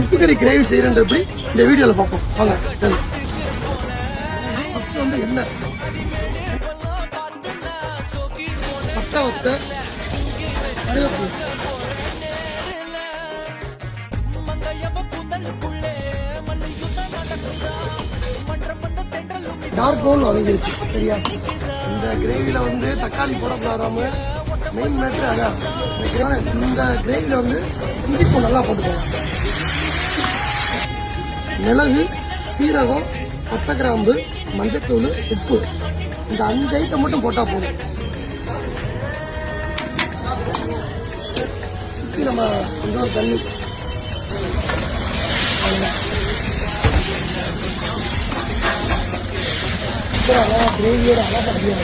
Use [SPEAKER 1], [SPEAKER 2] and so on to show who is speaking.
[SPEAKER 1] உப்பு கறி கிரேவி செய்யறது எப்படி இந்த வீடியோல பார்ப்போம். வாங்க. ஃபர்ஸ்ட் வந்து எண்ணெய், பட்டை வத்த, கருவேப்பிலை, டார்க் ப்ரௌன் வதங்கிடுச்சு. சரியா? இந்த கிரேவில வந்து தக்காளி போடக்கூடாதாம, மெயின் மேட்ரு அதான். இந்த கிரேவில வந்து இஞ்சி பூ நல்லா போட்டுக்கணும். மிளகு, சீரகம், பட்டை கிராம்பு, மஞ்சத்தூள், உப்பு, இந்த 5 ஐட்டம் மட்டும் போட்டா போதும். சுற்றி நம்ம கொஞ்சம் தண்ணி, அழகா கிரேவியோட அழகா அப்படியே